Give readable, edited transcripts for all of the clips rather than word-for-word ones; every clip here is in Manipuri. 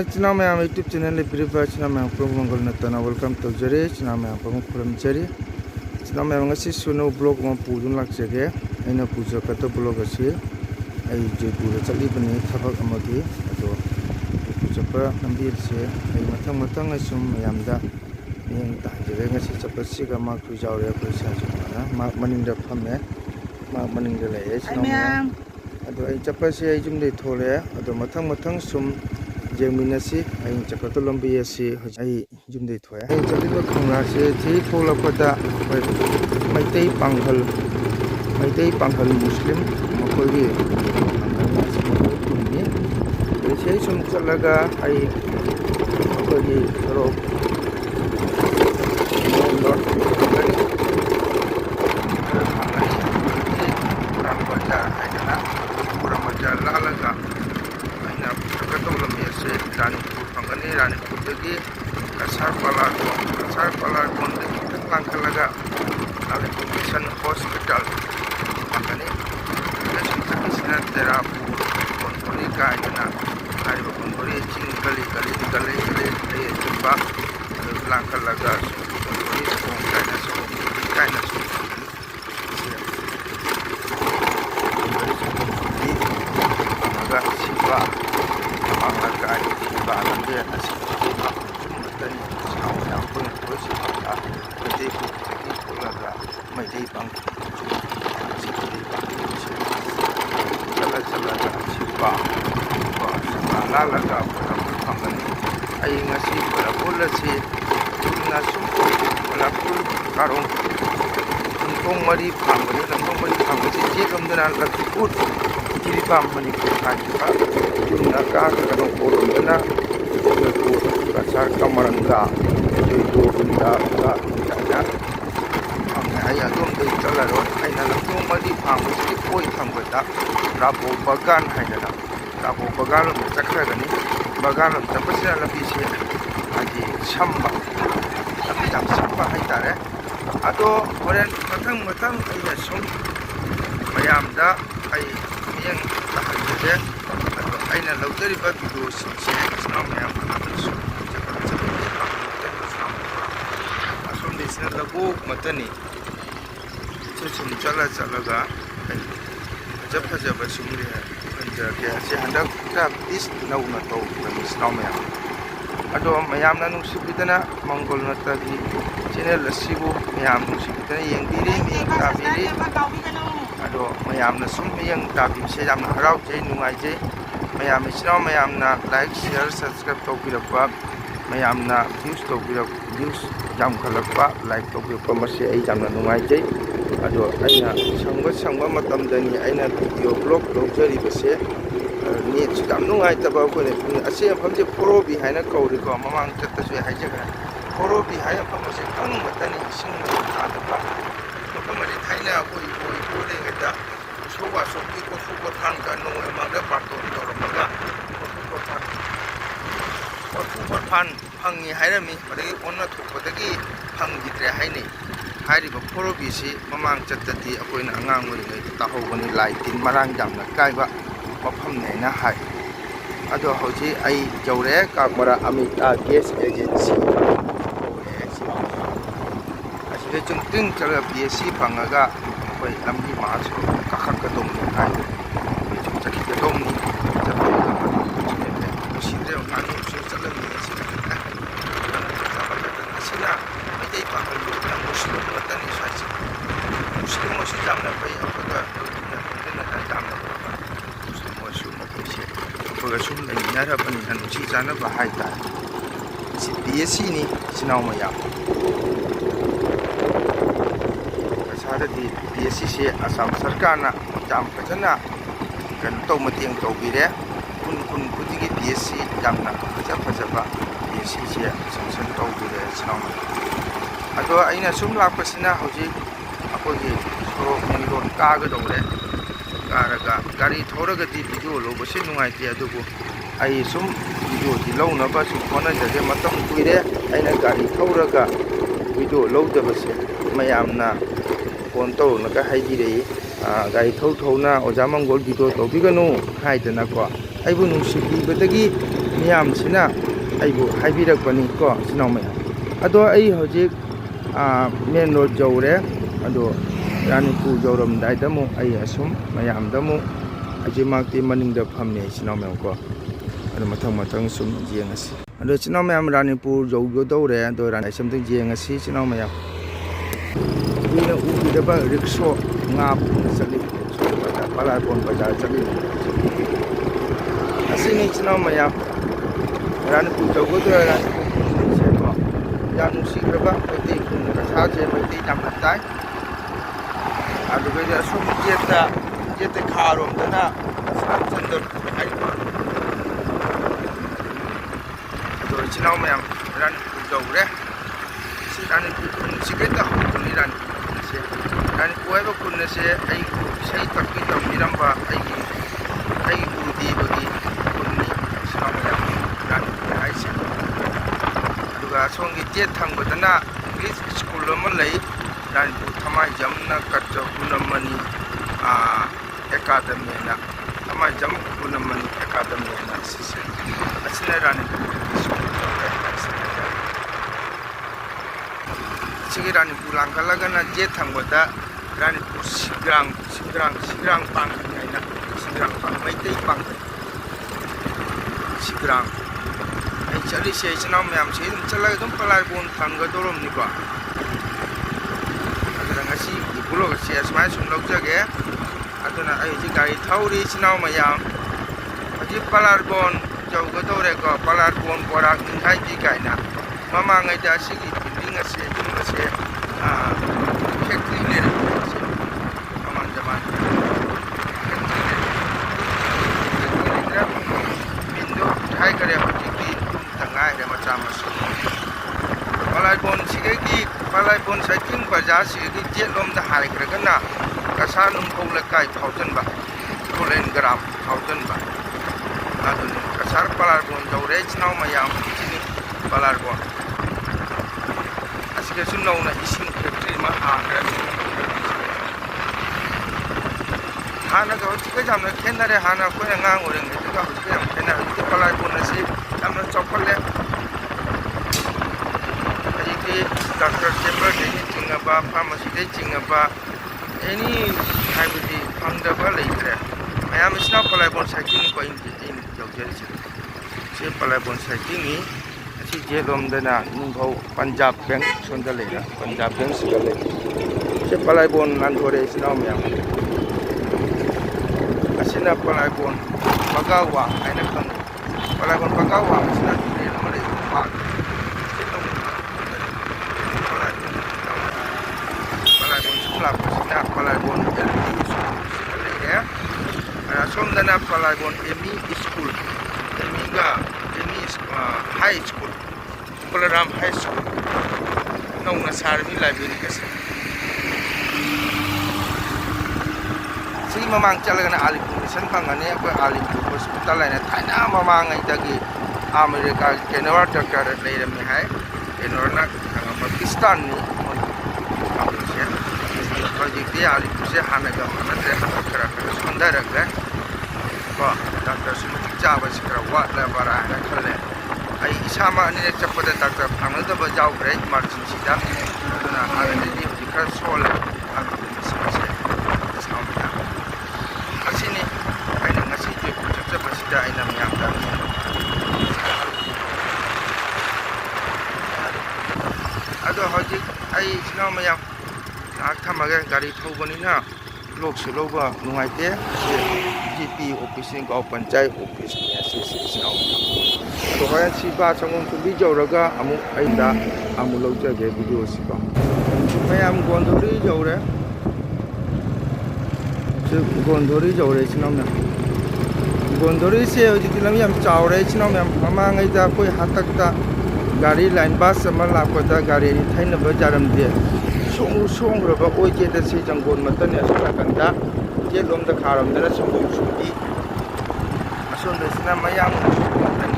China मैं YouTube channel ले प्रिपा China मैं आपको मंगल नतना welcome तो जरे China मैं आपको खुरम जरे China मैं मंगसी सुनो blog में पूजन लग सके ऐना पूजा करते blog ऐसे ऐ जो पूजा चली बने थपक अमगी तो पूजा पर नंबर से ऐ मतंग मतंग ऐसुम यामदा यंग तांजरे ngasi चपसी का मार्क जाओ रे कोई साजु ना मार्क मनिंग द फमे मार्क मनिंग द ले China मैं अदो ऐ चपसी ऐ जुम दे थोले अदो मतंग मतंग सुम जेमिनसी आई चकतो लंबी ऐसी आई जुम दे थोया आई चली तो खंगा से थी थोला पता मैतई पांगल मुस्लिम मकोगी तुमनी ऐसे सुम चलगा आई मकोगी सरो नॉर्थ पूरा मजा लालगा रानीपुर फंगनी रानीपुर दगी कसार पलाटोन दगी लांखलगा रानीपुर मिशन हॉस्पिटल फंगनी नसुतकिसना तेरापुर कोनपुरी कायना हाइबो कोनपुरी चिंग गली Chuba लांखलगा कोनपुरी song कायना सिबा Mangakai balande nasi dan sao yang pun terus ada jadi bukti pulaga menjadi bang jalan sipa sama laga pangan ai ngasi pada pula si nasum pada pul karung untung mari pangan si jekam dengan lagi put jadi pam menikah juga naga kadang koron na ko kasar kamaranga itu benda ka kana ang aya dum dei chalaro aina lakum madi phamsi koi thambada rabo bagan haina rabo bagan lo chakra gani bagan lo tapasya labi se aji samba tapi jam samba hai tare ado horen matang aina sum mayamda ai yang tahanje aina lautari ba video sinse Islam yang asu asun disna lagu matani chum chalaga jab sumri anja ke se handak ta is nau na to Islam ya ado mayam na nung sibidana mongol na tabi channel asibu mayam nung sibidana yang diri tabiri ado mayam na sum yang tabi se jam harau je nungai je mayam isna mayam na like share subscribe to birapa mayam na views jam khalakpa like to birapa mase ai jamna nungai jai ado aina sangba matam dani aina video blog lojari base ni cham nungai taba ko ne ase famje porobi haina kauri ko mamang chatta se hai jaga porobi haina famse kang matani sing ta taba to kamari thaina ko le gata soba sokki ko suko than ka no maga paton tormaga ko than phangi hairami adagi onna thokpadagi phangidre haini hairiba porobi si mamang chattati akoina angang ori ngai tahobani laitin marang jamna kaiba mafam ne na hai ado hoji ai jaure kakmara amita gas agency asile chungting chala BSc phangaga koi lambi maso kakak kadom kai chung chaki kadom ni sidre anu se chala ni sila mai pa kan lu muslim patani sai muslim mo jam na pai apada na jam na muslim mo su mo pese apada sum na nyara pani anu si jana ba hai ta si BSc ni sinau ma ya di BSc se Assam Sarkar na jam phajana kan to mateng to bire kun kudigi BSc jam na phajaba BSc se sanction to bire chama ado aina sum lakpasina hoji akogi soro mongron ka ga dore karaga gari thoraga di video lo bose nungai ti adugo ai sum video di lo na ba su khona jage matam kuire aina gari thoraga video lo da base mayamna phone to na ka haidire gari thau na oja mongol video to biganu haidana ko aibu nusibibadagi ꯃꯤꯌꯥꯝꯁꯤꯅ ꯑꯩꯕꯨ ꯍꯥꯏꯕꯤꯔꯛꯄꯅꯤꯀꯣ ꯏꯆꯤꯟ ꯏꯅꯥꯎ ꯃꯌꯥꯝ ꯑꯗꯣ ꯑꯩ ꯍꯧꯖꯤꯛ ꯃꯦꯟ ꯔꯣꯗ ꯌꯧꯔꯦ ꯑꯗꯣ ꯔꯥꯅꯤꯄꯨꯔ ꯌꯧꯔꯝꯗꯥꯏꯗ ꯑꯃꯨꯛ ꯑꯩ ꯑꯁꯨꯝ ꯃꯌꯥꯝꯗ ꯑꯃꯨꯛ ꯍꯧꯖꯤꯛꯃꯛꯇꯤ ꯃꯅꯤꯡꯗ ꯐꯝꯃꯦ ꯏꯆꯤꯟ ꯏꯅꯥꯎ ꯃꯌꯥꯝ ꯀꯣ ꯑꯗꯣ ꯃꯊꯪ ꯁꯨꯝ ꯌꯦꯡꯉꯁꯤ ꯑꯗꯣ ꯏꯆꯤꯟ ꯏꯅꯥꯎ ꯃꯌꯥꯝ ꯔꯥꯅꯤꯄꯨꯔ ꯌꯧꯒꯗꯧꯔꯦ ꯑꯗꯣ ꯑꯩ ꯑꯝꯇꯪ ꯌꯦꯡꯉꯁꯤ ꯏꯆꯤꯟ ꯏꯅꯥꯎ ꯃꯌꯥꯝ ꯀꯨꯏꯅ ꯎꯈꯤꯗꯕ ꯔꯤꯛꯁꯣ ꯉꯥ ꯄꯨꯅ ꯆꯠꯂꯤ ꯄꯂꯥꯔꯕꯣꯟ ꯕꯖꯥꯔ ꯆꯠꯂꯤ ꯑꯁꯤꯅꯤ ꯏꯆꯤꯟ ꯏꯅꯥꯎ ꯃꯌꯥꯝ ꯔꯥꯅꯤꯄꯨꯔ ꯌꯧꯒꯗꯧꯔꯦ ꯔꯥꯅꯤꯄꯨꯔ ꯈꯨꯟꯁꯦꯀꯣ ꯌꯥꯝ ꯅꯨꯡꯁꯤꯈ꯭ꯔꯕ ꯃꯩꯇꯩ ꯈꯨꯟ ꯀꯁꯥꯁꯦ ꯃꯩꯇꯩ ꯌꯥꯝꯅ ꯇꯥꯏ ꯑꯗꯨꯒ ꯑꯁꯨꯝ ꯒꯦꯠꯇ ꯈꯥꯔꯣꯝꯗꯅ ꯁꯥꯝꯆꯟꯗꯄꯨꯔ ꯍꯥꯏꯔꯤꯕ ꯑꯗꯣ ꯏꯆꯤꯟ ꯏꯅꯥꯎ ꯃꯌꯥꯝ ꯔꯥꯅꯤꯄꯨꯔ ꯌꯧꯔꯦ ꯁꯤ ꯔꯥꯅꯤꯄꯨꯔ ꯈꯨꯟꯁꯤꯗꯩꯗ ꯍꯧꯕꯅꯤ ꯔꯥꯅꯤꯄꯨꯔ ꯈꯨꯟꯁꯦ ꯔꯥꯅꯤꯄꯨꯔ ꯍꯥꯏꯕ ꯈꯨꯟ ꯑꯁꯦ ꯑꯩꯕꯨ ꯏꯁꯩ ꯇꯥꯛꯄꯤ ꯇꯝꯕꯤꯔꯝꯕ ꯑꯩꯒꯤ ꯒꯨꯔꯨꯗꯦꯕꯒꯤ ꯈꯨꯟꯅꯤ ꯏꯆꯤꯟ ꯏꯅꯥꯎ ꯃꯌꯥꯝ ꯔꯥꯅꯤꯄꯨꯔ ꯍꯥꯏꯁꯦ ꯑꯗꯨꯒ ꯑꯁꯣꯝꯒꯤ ꯆꯦꯠ ꯊꯪꯕꯗꯅ ꯏꯪꯂꯤꯁ ꯁ꯭ꯀꯨꯜ ꯑꯃ ꯂꯩ ꯔꯥꯅꯤꯄꯨꯔ ꯊꯃꯥꯏꯖꯝꯅ ꯀꯠꯆ ꯒꯨꯅꯃꯅꯤ ꯑꯦꯀꯥꯗꯃꯤ ꯍꯥꯏꯅ ꯊꯃꯥꯏꯖꯝ ꯒꯨꯅꯃꯅꯤ ꯑꯦꯀꯥꯗꯃꯤ ꯍꯥꯏꯅ ꯁꯤꯁꯦ ꯑꯁꯤꯅ ꯔꯥꯅꯤꯄꯨꯔ ꯁ꯭ꯀꯨꯜ ꯁꯤꯒꯤ ꯔꯥꯅꯤꯄꯨꯔ ꯂꯥꯟꯈꯠꯂꯒꯅ ꯖꯦꯠ ꯊꯪꯕꯗ ꯔꯥꯅꯤꯄꯨꯔ ꯁꯤꯒ꯭ꯔꯥꯡ ꯄꯥꯡꯒꯜ ꯍꯥꯏꯅ ꯁꯤꯒ꯭ꯔꯥꯡ ꯃꯩꯇꯩ ꯄꯥꯡꯒꯜ ꯁꯤꯒ꯭ꯔꯥꯡ ꯑꯩ ꯆꯠꯂꯤꯁꯦ ꯏꯆꯤꯟ ꯏꯅꯥꯎ ꯃꯌꯥꯝꯁꯦ ꯑꯗꯨꯝ ꯆꯠꯂꯒ ꯑꯗꯨꯝ ꯄꯂꯥꯏꯕꯣꯟ ꯐꯪꯒꯗꯧꯔꯝꯅꯤꯀꯣ ꯑꯗꯨꯅ ꯉꯁꯤꯒꯤ ꯕ꯭ꯂꯣꯛ ꯑꯁꯤ ꯑꯁꯨꯃꯥꯏꯅ ꯁꯨꯝ ꯂꯧꯖꯒꯦ ꯑꯗꯨꯅ ꯑꯩ ꯍꯧꯖꯤꯛ ꯒꯥꯔꯤ ꯊꯧꯔꯤ ꯏꯆꯤꯟ ꯏꯅꯥꯎ ꯃꯌꯥꯝ ꯍꯧꯖꯤꯛ ꯄꯂꯥꯔꯕꯣꯟ ꯌꯧꯒꯗꯧꯔꯦꯀꯣ ꯄꯂꯥꯔꯕꯣꯟ ꯕꯣꯔꯥꯛ ꯅꯤꯡꯈꯥꯏꯕꯤ ꯀꯥꯏꯅ ꯃꯃꯥꯡꯉꯩꯗ ꯑꯁꯤꯒꯤ ꯕꯤꯜꯗꯤꯡ ꯑꯁꯦ ꯌꯨꯝ ꯑꯁꯦ ꯐꯦꯛꯇ꯭ꯔꯤ ꯂꯩꯔꯝꯃꯦ ꯑꯁꯤ ꯃꯃꯥꯡ ꯖꯃꯥꯟ ꯃꯤꯟꯗꯣ ꯍꯥꯏꯈꯔꯦ ꯍꯧꯖꯤꯛꯇꯤ ꯌꯨꯝꯇ ꯉꯥꯏꯔꯦ ꯃꯆꯥ ꯃꯁꯨ ꯄꯂꯥꯏꯕꯣꯟ ꯁꯥꯏꯇꯤꯡ ꯕꯖꯥꯔꯁꯤꯒꯤ ꯖꯦꯠꯂꯣꯝꯗ ꯍꯥꯏꯈ꯭ꯔꯒꯅ ꯀꯁꯥꯔ ꯅꯨꯡꯐꯧ ꯂꯩꯀꯥꯏ ꯐꯥꯎꯖꯟꯕ ꯈꯨꯂꯦꯟ ꯒ꯭ꯔꯥꯝ ꯐꯥꯎꯖꯟꯕ ꯑꯗꯨꯅꯤ ꯀꯁꯥꯔ ꯄꯂꯥꯔꯕꯣꯟ ꯌꯧꯔꯦ ꯏꯆꯤꯟ ꯏꯅꯥꯎ ꯃꯌꯥꯝ ꯁꯤꯅꯤ ꯄꯂꯥꯔꯕꯣꯟ ꯑꯁꯤꯗꯁꯨ ꯅꯧꯅ ꯏꯁꯤꯡ ꯐꯦꯛꯇ꯭ꯔꯤ ꯑꯃ ꯍꯥꯡꯈ꯭ꯔꯦ ꯍꯥꯟꯅꯒ ꯍꯧꯖꯤꯛꯀ ꯌꯥꯝꯅ ꯈꯦꯠꯅꯔꯦ ꯍꯥꯟꯅ ꯑꯩꯈꯣꯏꯅ ꯑꯉꯥꯡ ꯑꯣꯏꯔꯤꯉꯩꯗꯨꯒ ꯍꯧꯖꯤꯛꯀ ꯌꯥꯝ ꯈꯦꯠꯅꯔꯦ ꯍꯧꯖꯤꯛꯇꯤ ꯄꯂꯥꯔꯕꯣꯟ ꯑꯁꯤ ꯌꯥꯝꯅ ꯆꯥꯎꯈꯠꯂꯦ ꯍꯧꯖꯤꯛꯇꯤ ꯗꯥꯛꯇꯔ ꯆꯦꯝꯕꯔꯗꯒꯤ ꯆꯤꯡꯉꯕ ꯐꯥꯔꯃꯥꯁꯤꯗꯒꯤ ꯆꯤꯡꯉꯕ ꯑꯦꯅꯤ ꯍꯥꯏꯕꯗꯤ ꯐꯪꯗꯕ ꯂꯩꯇ꯭ꯔꯦ ꯃꯌꯥꯝ ꯏꯆꯤꯟ ꯏꯅꯥꯎ ꯄꯂꯥꯏꯕꯣꯟ ꯁꯥꯏꯠꯀꯤꯅꯤꯀꯣ ꯑꯩꯅ ꯌꯧꯖꯔꯤꯁꯦ ꯁꯤ ꯄꯂꯥꯏꯕꯣꯟ ꯁꯥꯏꯠꯀꯤꯅꯤ ꯑꯁꯤ ꯖꯦꯠꯂꯣꯝꯗꯅ ꯅꯤꯡꯊꯧ ꯄꯟꯖꯥꯕ ꯕꯦꯡꯛ ꯁꯣꯝꯗ ꯂꯩꯔꯦ ꯄꯟꯖꯥꯕ ꯕꯦꯡꯛꯁꯤꯒ ꯂꯩ ꯁꯤ ꯄꯂꯥꯏꯕꯣꯟ ꯂꯥꯟꯊꯣꯔꯦ ꯏꯆꯤꯟ ꯏꯅꯥꯎ ꯃꯌꯥꯝ ꯑꯁꯤꯅ ꯄꯂꯥꯏꯕꯣꯟ ꯕꯒꯥꯋꯥꯡ ꯍꯥꯏꯅ ꯈꯪꯅꯩ ꯄꯂꯥꯏꯕꯣꯟ ꯕꯒꯥꯋꯥꯡ ꯑꯁꯤꯅ ꯇꯨꯔꯦꯜ ꯑꯃ ꯂꯩꯕ ꯄꯥꯠ ꯄꯂꯥꯏꯕꯣꯟ ꯁꯨꯝ ꯂꯥꯛꯄꯁꯤꯅ ꯄꯂꯥꯏꯕꯣꯟ LP ꯁ꯭ꯀꯨꯜ ꯁꯤꯗ ꯂꯩꯔꯦ ꯑꯁꯣꯝꯗꯅ ꯄꯂꯥꯏꯕꯣꯟ ME school high school Balaram high school ꯅꯧꯅ ꯁꯥꯔꯕꯤ ꯂꯥꯏꯕ꯭ꯔꯦꯔꯤꯒꯁꯦ ꯁꯤꯒꯤ ꯃꯃꯥꯡ ꯆꯠꯂꯒꯅ ꯑꯂꯤꯄꯨꯔ ꯃꯤꯁꯟ ꯐꯪꯒꯅꯤ ꯑꯩꯈꯣꯏ ꯑꯂꯤꯄꯨꯔ ꯍꯣꯁꯄꯤꯇꯥꯜ ꯍꯥꯏꯅ ꯊꯥꯏꯅ ꯃꯃꯥꯡꯉꯩꯗꯒꯤ ꯑꯃꯦꯔꯤꯀꯥꯒꯤ ꯀꯦꯅꯣꯔ ꯗꯣꯛꯇꯔ ꯂꯩꯔꯝꯃꯤ ꯍꯥꯏ ꯀꯦꯅꯣꯔꯅ ꯄꯥꯀꯤꯁꯇꯥꯟꯅꯤ ꯃꯣꯏꯁꯦ ꯍꯧꯖꯤꯛꯇꯤ ꯑꯂꯤꯄꯨꯔꯁꯦ ꯍꯥꯟꯅꯒ ꯃꯥꯟꯅꯗ꯭ꯔꯦ ꯈꯔ ꯁꯣꯟꯊꯔꯛꯂꯦ ꯀꯣ ꯗꯥꯛꯇꯔꯁꯨ ꯃꯇꯤꯛ ꯆꯥꯕꯁꯤ ꯈꯔ ꯋꯥꯠꯂꯕꯔꯥ ꯍꯥꯏꯅ ꯈꯜꯂꯦ ꯑꯩ ꯏꯁꯥꯃꯛ ꯑꯅꯤꯔꯛ ꯆꯠꯄꯗ ꯗꯥꯛꯇꯔ ꯐꯪꯅꯗꯕ ꯌꯥꯎꯈ꯭ꯔꯦ ꯏꯃꯥꯔꯖꯦꯟꯁꯤꯗ ꯑꯗꯨꯅ ꯍꯥꯟꯅꯗꯒꯤ ꯍꯧꯖꯤꯛ ꯈꯔ ꯁꯣꯜꯂꯦ ꯑꯂꯤꯄꯨꯔꯁꯦ ꯑꯁꯤꯅꯤ ꯑꯩꯅ ꯉꯁꯤ ꯖꯣꯏꯄꯨꯔ ꯆꯠꯆꯕꯁꯤꯗ ꯑꯩꯅ ꯃꯌꯥꯝꯗ ꯑꯗꯣ ꯍꯧꯖꯤꯛ ꯑꯩ ꯏꯆꯤꯟ ꯏꯅꯥꯎ ꯃꯌꯥꯝ ꯉꯥꯏꯍꯥꯛ ꯊꯝꯃꯒ ꯒꯥꯔꯤ ꯊꯧꯕꯅꯤꯅ ꯕ꯭ꯂꯣꯛꯁꯨ ꯂꯧꯕ ꯅꯨꯡꯉꯥꯏꯇꯦ ꯁꯤ GP ꯑꯣꯐꯤꯁꯅꯤ ꯒꯥꯎ ꯄꯟꯆꯥꯌꯠ ꯑꯣꯐꯤꯁꯅꯤ ꯑꯁꯤꯁꯤ ꯏꯆꯤꯟ ꯏꯅꯥꯎ ꯃꯌꯥꯝ ꯑꯗꯣ ꯍꯣꯔꯦꯟ ꯁꯤ ꯁꯪꯒꯣꯝ ꯇꯨꯝꯕꯤ ꯌꯧꯔꯒ ꯑꯃꯨꯛ ꯑꯩꯗ ꯑꯃꯨꯛ ꯂꯧꯖꯒꯦ ꯚꯤꯗꯤꯑꯣꯁꯤꯀꯣ ꯃꯌꯥꯝ ꯒꯣꯟꯗꯣꯔꯤ ꯌꯧꯔꯦ ꯒꯣꯟꯗꯣꯔꯤ ꯌꯧꯔꯦ ꯏꯆꯤꯟ ꯏꯅꯥꯎ ꯃꯌꯥꯝ ꯒꯣꯟꯗꯣꯔꯤꯁꯦ ꯍꯧꯖꯤꯛꯇꯤ ꯂꯝꯕꯤ ꯌꯥꯝ ꯆꯥꯎꯔꯦ ꯏꯆꯤꯟ ꯏꯅꯥꯎ ꯃꯌꯥꯝ ꯃꯃꯥꯡꯉꯩꯗ ꯑꯩꯈꯣꯏ ꯍꯥꯛꯇꯛꯇ ꯒꯥꯔꯤ ꯂꯥꯏꯟ ꯕꯁ ꯑꯃ ꯂꯥꯛꯄꯗ ꯒꯥꯔꯤ ꯑꯅꯤ ꯊꯩꯅꯕ ꯌꯥꯔꯝꯗꯦ ꯁꯣꯡꯈ꯭ꯔꯕ ꯑꯣꯏ ꯆꯦꯗ ꯁꯤ ꯖꯪꯒꯣꯜ ꯃꯇꯟꯅꯤ ꯑꯁꯣꯝ ꯅꯥꯀꯟꯗ ꯆꯦꯠꯂꯣꯝꯗ ꯈꯥꯔꯣꯝꯗꯅ ꯁꯨꯝꯕꯧ ꯁꯨꯝꯕꯤ ꯑꯁꯣꯝꯗꯁꯤꯅ ꯃꯌꯥꯝ ꯉꯥꯛꯇꯅꯤ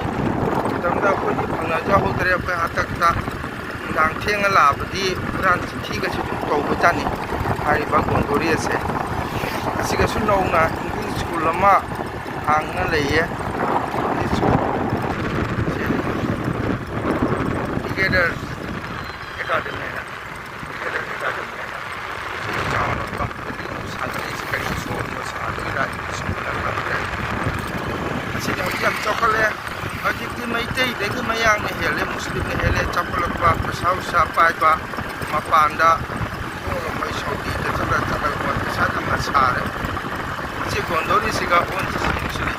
ꯃꯇꯝꯗ ꯑꯩꯈꯣꯏꯗꯤ ꯐꯪꯅꯖꯍꯧꯗ꯭ꯔꯦ ꯑꯩꯈꯣꯏ ꯍꯥꯛꯇꯛꯇ ꯅꯨꯡꯗꯥꯡ ꯊꯦꯡꯅ ꯂꯥꯛꯑꯕꯗꯤ ꯍꯨꯔꯥꯟ ꯆꯤꯟꯊꯤꯒꯁꯨ ꯑꯗꯨꯝ ꯇꯧꯕꯖꯥꯠꯅꯤ ꯍꯥꯏꯔꯤꯕ ꯒꯣꯟꯗꯣꯔꯤ ꯑꯁꯦ ꯑꯁꯤꯒꯁꯨ ꯅꯧꯅ ꯏꯪꯂꯤꯁ ꯁ꯭ꯀꯨꯜ ꯑꯃ ꯍꯥꯡꯅ ꯂꯩꯌꯦ together academy na together academy na chawna ka santai si kari so mo sa adira school na ka sino yam chokole aji ti mai tei de ki mayang ne hele muslim ne hele chokole pa pasau sa pa ba mapanda ko mai saudi de chakra chakra ko sa ta ma sa re si gondori si ga on si muslim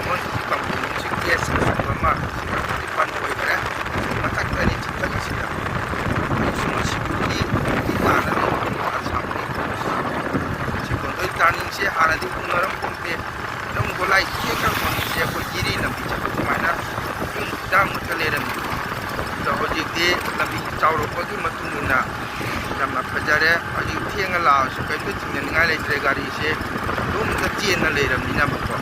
on si kam si yes sa ma pan ko ire matak tani chita ni sila sumo si di ana ni sa ni si gondori tani si hana di kunaram pompe dong golai ki ka ko si ko giri na bi chak ko mana dam thale ram to hoji de labi chawro ko gi matungina jamna phajare aji thienga la su kai tu thingen ngai le tre gari se dum ta chien na le ram ni na ba ko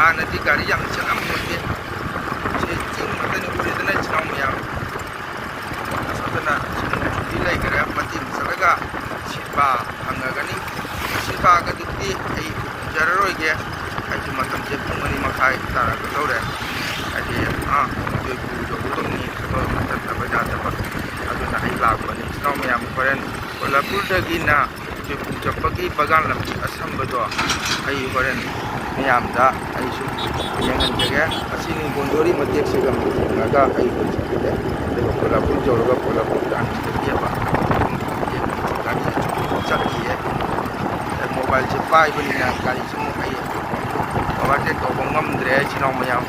hana di gari yang chanam mo de se ching mata ni uri dana chnam ya asatana di lai gara mati salaga sipa anga gani sipa ga dukti ai jararoi ge ai matam je pungani makai tara ko tore ai je jo dum ni ko mata ta ba ja ta ba aduna ai la ko ni chnam ya mo paren kolapur dagi na je chapagi bagan lam asam ba do ai paren miyam da ai su yangan jage asini gondori matek se gam naga ai ko chide de kolapur joroga kolapur dan dia ba gari chakki hai mobile se pai bani na gari sumu ai awate to bongam dre chino mayam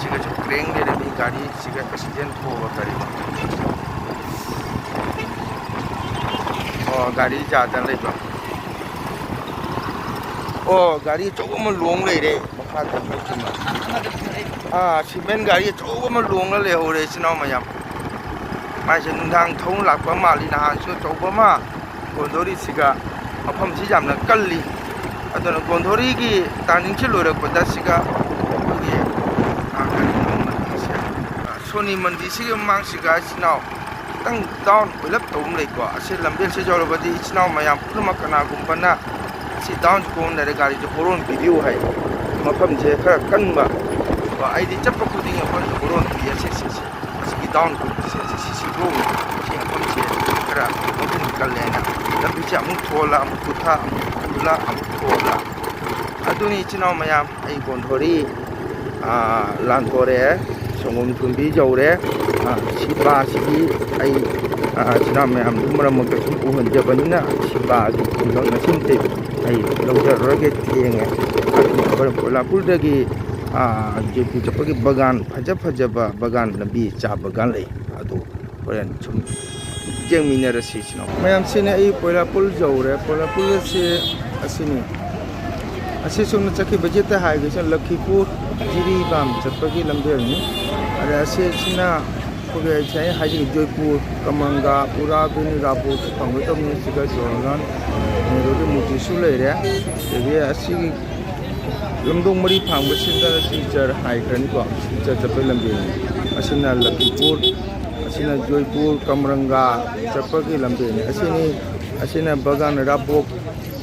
siga chu kreng de ni gari siga accident ho ba kari oh gari jadan lai ba oh gari chogo ma long lai re makha ta cement gari chogo ma long la le ho re chino mayam mai se nundang thong lak ba ma li na han su chogo ma gondori siga mafam si jamna kalli adona gondori gi taning chi lorak ba da siga gi soni mandi siga mang siga sinau tang down ulap tom lai ko ase lambel se jolo ba di sinau mayam purma kana gumbana si down ko na re gari jo horon video hai mafam je khara kan ba ai di chap ko ding ko horon bi ase si down ko si ro si mafam je khara modin kallena labi cha mu thola mu kutha mu la mu thola aduni sinau mayam ai gondori lan kore songom thumbi jawre siba sigi ai sinau mayam dumra mo ka sum uhan jabanina siba gi kulong na sinte ai lawjar roge tienge bar kolapur dagi je pu chapagi bagan phajaba bagan nabi cha bagan lai adu horen chum jeng minera si sinau mayam sine ai kolapur jawre kolapur se asini asi sumna chaki bajeta hai ge Lakhipur jiri bam chapagi lamber ni are ase sina koge chai haji Joypur Kamanga Pura bin Rabu pangtom ni siga jorgan rodu muti sulai re ge asi lamdong mari phang basinda teacher hai kan ko teacher chapagi lamber ni asina Lakhipur asina Joypur Kamranga chapagi lamber ni asina bagan Rabu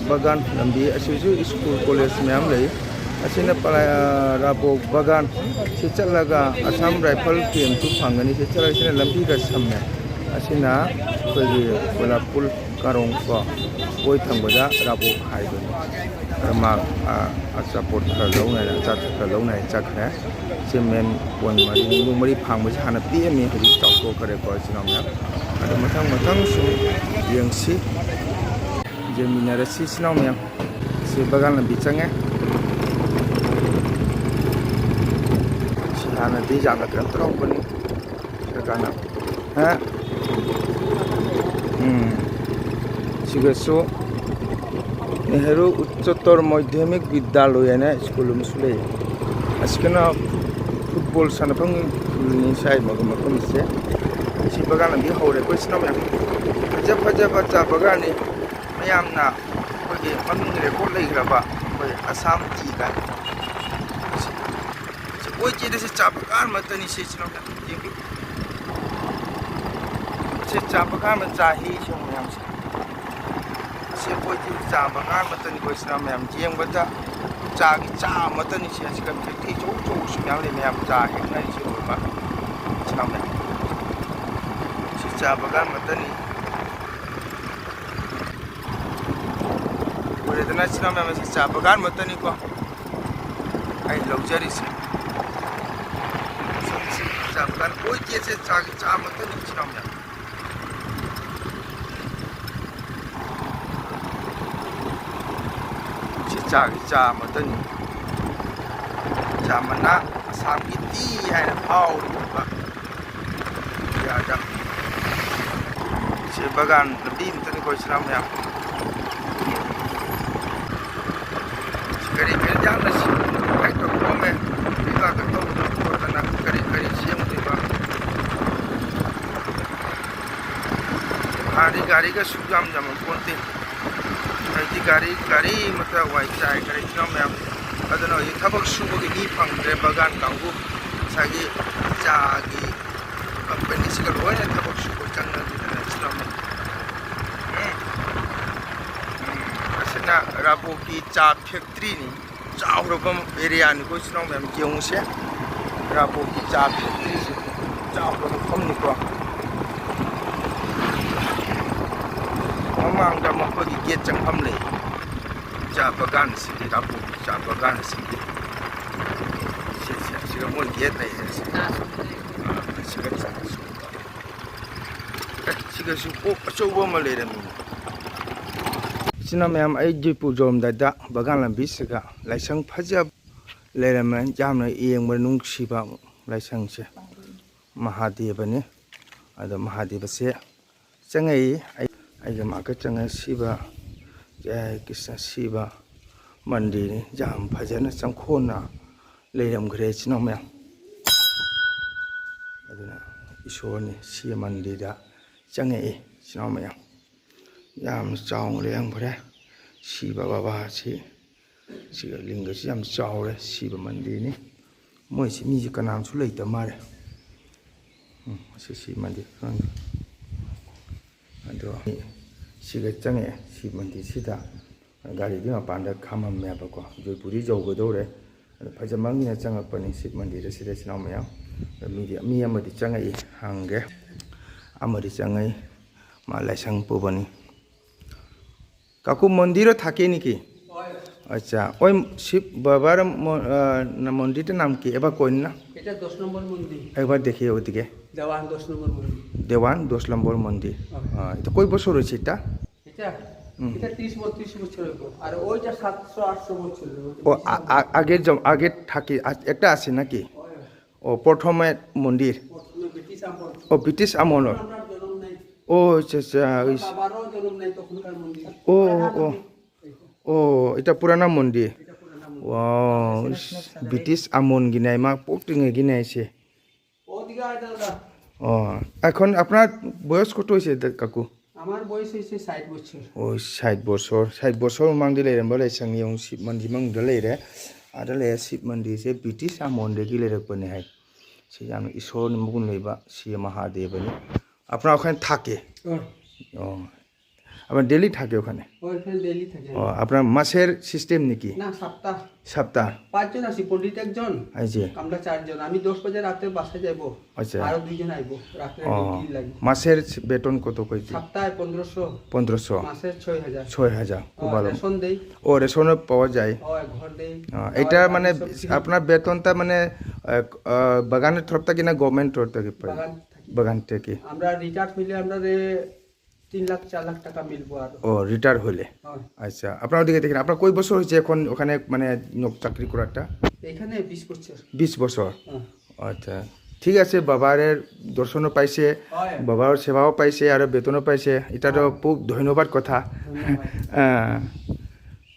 bagan lambi asiju school college myam lai asina Rabu bagan se chalaga Assam rifle camp tu phangani se chala asina lambi ga samme asina koi kolapur karong ko koi thangbaja Rabu khai do ma support ka lo na chat ka lo na chak na semen pon mari phang ba hana pmi hri chok ko kare ko sinam na ado mathang su yengsi je minara si sinau myam se bagan lambi change hana di jana kan tro bani kana sigaso Nehru Uchchottor Madhyamik Vidyalaya na school musle askana football sanapang ni sai magam se si bagan lambi hore ko sinau myam faja bacha bagan ni mayamna kogi maming record lai graba koi Assam ti ga se koi chi de se chapakan matani se chino yemi se chapakan ma chahi shong yam se koi chi chapakan matani koi sinam yam jeng bata cha gi cha matani se kan thi chou chou shong yam le yam cha hek nai chi ba ꯆꯤꯅꯥꯎꯃꯦ ꯁꯤ ꯆꯥ ꯕꯒꯥꯟ ꯃꯇꯅꯤ ꯎꯔꯦꯗꯅ ꯆꯤꯅꯥꯎꯃꯦ ꯃꯁꯤ ꯆꯥ ꯕꯒꯥꯟ ꯃꯇꯅꯤꯀꯣ ꯑꯩ ꯂꯧꯖꯔꯤꯁꯦ ꯆꯥ ꯕꯒꯥꯟ ꯑꯣꯏꯗꯦꯁꯦ ꯆꯥꯒꯤ ꯆꯥ ꯃꯇꯅꯤ ꯆꯤꯅꯥꯎꯃꯦ ꯁꯤ ꯆꯥꯒꯤ ꯆꯥ ꯃꯇꯅꯤ ꯆꯥ ꯃꯅꯥ ꯑꯁꯥꯝꯒꯤ ꯇꯤ ꯍꯥꯏꯅ ꯐꯥꯎꯔꯤꯕ ꯌꯥꯗ ꯁꯤ ꯕꯒꯥꯟ ꯂꯝꯕꯤ ꯑꯃꯇꯅꯤꯀꯣ ꯆꯤꯅꯥꯎ ꯃꯌꯥꯝ ꯀꯔꯤ ꯀꯔꯤ ꯌꯥꯝꯅ ꯍꯦꯛꯇ ꯈꯣꯝꯃꯦ ꯂꯩꯕꯥꯛꯀ ꯇꯧꯗꯅ ꯈꯣꯠꯇꯅ ꯀꯔꯤ ꯀꯔꯤ ꯁꯦꯝꯗꯣꯏꯕ ꯍꯥꯟꯅꯗꯤ ꯒꯥꯔꯤꯒꯁꯨ ꯌꯥꯝ ꯄꯣꯟꯇꯦ ꯍꯧꯖꯤꯛꯇꯤ ꯒꯥꯔꯤ ꯃꯇ ꯋꯥꯏ ꯆꯥꯏ ꯀꯔꯤ ꯆꯤꯅꯥꯎ ꯃꯌꯥꯝ ꯑꯗꯨꯅ ꯍꯧꯖꯤꯛ ꯊꯕꯛ ꯁꯨꯕꯒꯤ ꯃꯤ ꯐꯪꯗ꯭ꯔꯦ ꯕꯒꯥꯟ ꯀꯥꯡꯕꯨ ꯉꯁꯥꯏꯒꯤ ꯆꯥꯒꯤ ꯀꯝꯄꯦꯅꯤꯁꯤꯒ ꯂꯣꯏꯅ ꯊꯕꯛ ꯁꯨꯕ ꯆꯪꯅꯈꯤꯗꯅ ꯆꯤꯅꯥꯎ ꯃꯌꯥꯝ ꯑꯁꯤꯅ ꯔꯥꯕꯣꯛꯀꯤ ꯆꯥ ꯐꯦꯛꯇ꯭ꯔꯤꯅꯤ ꯆꯥꯎꯔꯕ ꯑꯦꯔꯤꯌꯥꯅꯤꯀꯣ ꯆꯤꯅꯥꯎ ꯃꯌꯥꯝ ꯌꯦꯡꯉꯨꯁꯦ ꯔꯥꯕꯣꯛꯀꯤ ꯆꯥ ꯐꯦꯛꯇ꯭ꯔꯤꯁꯦ ꯆꯥꯎꯕ ꯃꯐꯝꯅꯤꯀꯣ ꯃꯃꯥꯡꯗ ꯃꯈꯣꯏꯒꯤ ꯒꯦꯠ ꯆꯪꯐꯝ ꯂꯩ ꯆꯥ ꯕꯒꯥꯟꯁꯤꯡꯒꯤ ꯔꯥꯕꯣꯛꯀꯤ ꯆꯥ ꯕꯒꯥꯟꯁꯤꯡꯒꯤ ꯁꯤꯒ ꯃꯣꯏ ꯒꯦꯠ ꯂꯩꯔꯦ ꯁꯤꯒ ꯆꯥ ꯁꯨꯕ ꯁꯤꯒꯁꯨ ꯑꯣꯛ ꯑꯆꯧꯕ ꯑꯃ ꯂꯩꯔꯝꯃꯤꯅꯤ ꯏꯆꯤꯟ ꯃꯌꯥꯝ ꯑꯩ ꯖꯣꯏꯄꯨꯔ ꯖꯣꯔꯣꯝꯗꯥꯏꯗ ꯕꯒꯥꯟ ꯂꯝꯕꯤꯁꯤꯒ ꯂꯥꯏꯁꯪ ꯐꯖꯕ ꯂꯩꯔꯝꯃꯦ ꯌꯥꯝꯅ ꯌꯦꯡꯕ ꯅꯨꯡꯁꯤꯕ ꯂꯥꯏꯁꯪꯁꯦ ꯃꯍꯥꯗꯦꯕꯅꯤ ꯑꯗꯣ ꯃꯍꯥꯗꯦꯕꯁꯦ ꯆꯪꯉꯛꯏ ꯑꯩꯒ ꯃꯥꯒ ꯆꯪꯉ ꯁꯤꯕ ꯖय ꯀ꯭ꯔꯤꯁꯅ ꯁꯤꯕ ꯃꯟꯗꯤꯔꯅꯤ ꯌꯥꯝ ꯐꯖꯅ ꯆꯪꯈꯣꯟꯅ ꯂꯩꯔꯝꯈ꯭ꯔꯦ ꯏꯆꯤꯟ ꯃꯌꯥꯝ ꯑꯗꯨꯅ ꯏꯁꯣꯔꯅꯤ ꯁꯤ ꯃꯟꯗꯤꯔꯗ ꯆꯪꯉꯛꯏ ꯏꯆꯤꯟ ꯃꯌꯥꯝ ꯌꯥꯝꯅ ꯆꯥꯎꯅ ꯂꯩꯔꯝꯈ꯭ꯔꯦ ꯁꯤꯕ ꯕꯕꯥꯁꯤ ꯁꯤꯒ ꯂꯤꯡꯒꯁꯤ ꯌꯥꯝ ꯆꯥꯎꯔꯦ ꯁꯤꯕ ꯃꯟꯗꯤꯔꯅꯤ ꯃꯣꯏꯁꯤ ꯃꯤꯁꯤ ꯀꯅꯥꯝꯁꯨ ꯂꯩꯇ ꯃꯥꯜꯂꯦ ꯁꯤ ꯃꯟꯗꯤꯔ ꯈꯪꯗꯦ ꯑꯗꯣ ꯁꯤꯒ ꯆꯪꯉꯛꯑꯦ ꯁꯤ ꯃꯟꯗꯤꯔꯁꯤꯗ ꯒꯥꯔꯤꯒꯤ ꯃꯄꯥꯟꯗ ꯈꯥꯝꯃꯝꯃꯦꯕꯀꯣ ꯖꯣꯏꯄꯨꯔꯤ ꯌꯧꯒꯗꯧꯔꯦ ꯑꯗꯣ ꯐꯖꯃꯟꯒꯤꯅ ꯆꯪꯉꯛꯄꯅꯤ ꯁꯤ ꯃꯟꯗꯤꯔꯁꯤꯗ ꯏꯆꯤꯟ ꯃꯌꯥꯝ ꯃꯤ ꯑꯃꯗꯤ ꯆꯪꯉꯛꯏ ꯍꯪꯒꯦ ꯑꯃꯗꯤ ꯆꯪꯉꯛꯏ ꯃꯥ লাইসং পুবনি কাকু মন্দিরও থাকে নাকি আচ্ছা ওই শিব বাবার মন্দিরটার নাম কি এবার কইন না এটা 10 নম্বর মন্দির একবার দেখি ওদিকে দেওয়ান 10 নম্বর মন্দির দেওয়ান 10 নম্বর মন্দির এটা কই বছর হয়েছে এটা এটা এটা 30 32 বছর হলো আর ওইটা 700 800 বছর ও আগের থাকে একটা আছে নাকি ও প্রথমে মন্দির ব্রিটিশ আমল ও ব্রিটিশ আমল ও আচ্ছা আচ্ছা বাবারও জন্ম নাই তখনকার মন্দির ও ও ও এটা পুরানা মন্দির ও ব্রিটিশ আমল গিনাই মা পটিঙে গিনাইছে ওদিকে আয় দাদা ও এখন আপনার বয়স কত হয়েছে কাকু আমার বয়স হইছে 60 বছর ও 60 বছর মাংদি লেরম বলে সংনিয়ং শিব মন্দির মাংদ লেরে আদলে শিব মন্দির সে ব্রিটিশ আমল দেখি লেরকপনে হাই সে জানো ঈশ্বর মুগুন লইবা সি মহাদেবনি আপনারা ওখানে থাকে ও আপনার ডেলি থাকে ওখানে ওখানে ডেলি থাকে ও আপনার মাসের সিস্টেম নাকি না সপ্তাহ সপ্তাহ 5 জন আছি পণ্ডিত একজন আইছে আমরা 4 জন আমি 10 বাজে রাতে বাসে যাব আচ্ছা আর দুই জন আইবো রাতে ডিউটি লাগি মাসের বেতন কত কইছে সপ্তাহে 1500 মাসে 6000 খুব ভালো রেশন দেই ও রেশন পাওয়া যায় ওই ঘর দেই এটা মানে আপনার বেতনটা মানে বাগানের তরফ থেকে না গভর্নমেন্ট তরফ থেকে পাই বাগান থেকে আমরা রিটায়ার হইলে আমরা 3 লাখ 4 লাখ টাকা মিলবো আর ও রিটায়ার হইলে আচ্ছা আপনার ওদিকে দেখেন আপনার কই বছর হয়েছে এখন ওখানে মানে চাকরি করাটা এখানে 20 বছর 20 বছর আচ্ছা ঠিক আছে বাবার দর্শনও পাইছে বাবার সেবাও পাইছে আর বেতনও পাইছে এটা তো খুব ধন্যবাদ কথা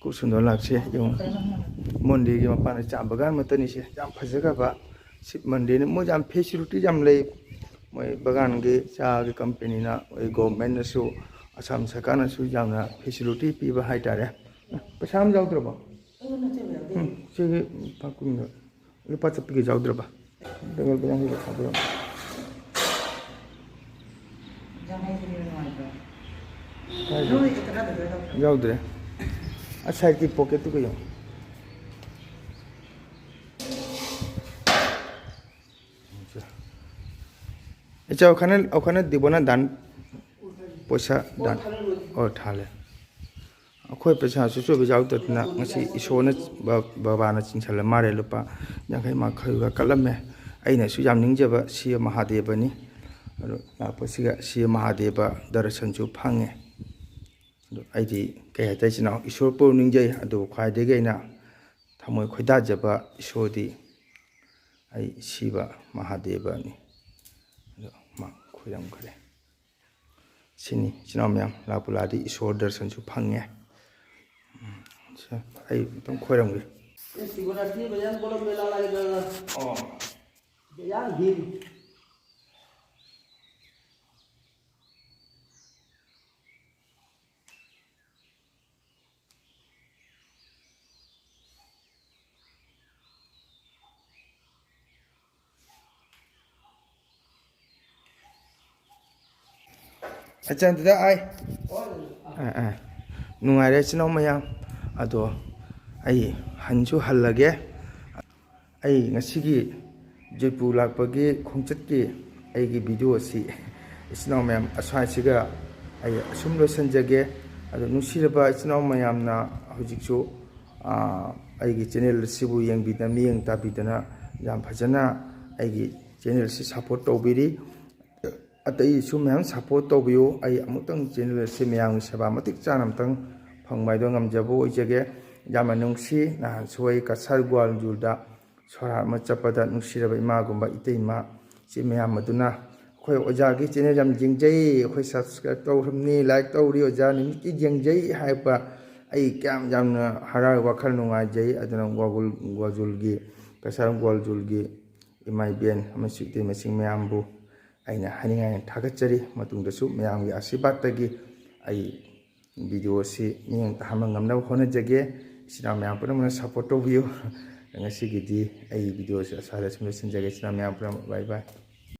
খুব সুন্দর লাগছে এবং মন্দিরꯒꯤ ꯃꯄꯥꯟꯗ ꯆꯥ ꯕꯒꯥꯟ ꯃꯇꯅꯤꯁꯦ ꯌꯥꯝ ꯐꯖꯒꯕ শিব মন্দির ꯃꯣꯏ ꯌꯥꯝ ꯐꯦꯁꯤलिꯇꯤ ꯌꯥꯝ ꯂꯩ ꯃꯣꯏ ꯕꯒꯥꯟꯒꯤ ꯆꯥꯒꯤ ꯀꯝꯄꯦꯅꯤꯅ ꯃꯣꯏ ꯒꯣꯚꯔꯟꯃꯦꯟꯠꯅꯁꯨ ꯑꯁꯥꯝ ꯁꯔꯀꯥꯔꯅꯁꯨ ꯌꯥꯝꯅ ꯐꯦꯁꯤलिꯇꯤ ꯄꯤꯕ ꯍꯥꯏꯇꯥꯔꯦ ꯄꯩꯁꯥ ꯑꯃ ꯌꯥꯎꯗ꯭ꯔꯕꯣ ꯁꯤꯒꯤ ꯄꯥꯀꯨꯡꯗ ꯂꯨꯄꯥ ꯆꯠꯄꯤꯒꯤ ꯌꯥꯎꯗ꯭ꯔꯕ ꯗꯒꯜ ꯕꯌꯥꯡꯒꯤ ꯊꯥꯕꯤꯔꯣ ꯌꯥꯎꯗ꯭ꯔꯦ ꯑꯁꯥꯏꯗꯀꯤ ꯄꯣꯀꯦꯠꯇꯨꯒ ꯌꯥꯎ Icha okhane dibona dan poisa dan or thale akhoi pesa su su bijau tat na ngasi isona baba na chinsala mare lupa yangai ma khayu ga kalame aina su yam ningjaba si mahadeva ni ado na pasiga si mahadeva darshan chu phange ado aidi kai hatai china isor pu ningjai ado khwai de gaina thamoi khoida jaba isodi ai siba mahadeva ni ado ma khoyam khare sini china myam la puladi isor darshan chu phange ai tum khoyam ge ये शिवरात्रि बजान बोलो मेला लगेगा बजान भीड़ Achan da ai nungaire chino mayam ado ai hanju hallage ai ngasigi Jaipur lakpagi khongchat ki ai gi video si chino mayam aswai siga ai asum lo sanjage ado nusiraba chino mayam na hujikchu ai gi channel sibu yeng bidam yeng ta bidana yam phajana ai gi channel si support tobiri atai su mayam support tobiyo ai amutang channel se mayam seba matik chanam tang phangmai do ngamjabo ijege yamanungsi na suai kasar gwal julda sora ma chapada nusiraba ima gumba iteima si mayam maduna khoi oja gi channel jam jingjai khoi subscribe tawramni like tawri oja ni ki jingjai haipa ai kyam jamna hara wakhal nungai jai adana gwajul gi kasar gwal jul gi imai ben amasi te masing mayam bu aina haningai thagachari matungda su mayam gi asibat tagi ai video si ming tahama ngamna hona jage sina mayam pura support to view ngasi gidi ai video si asala simulation jage sina mayam pura bye bye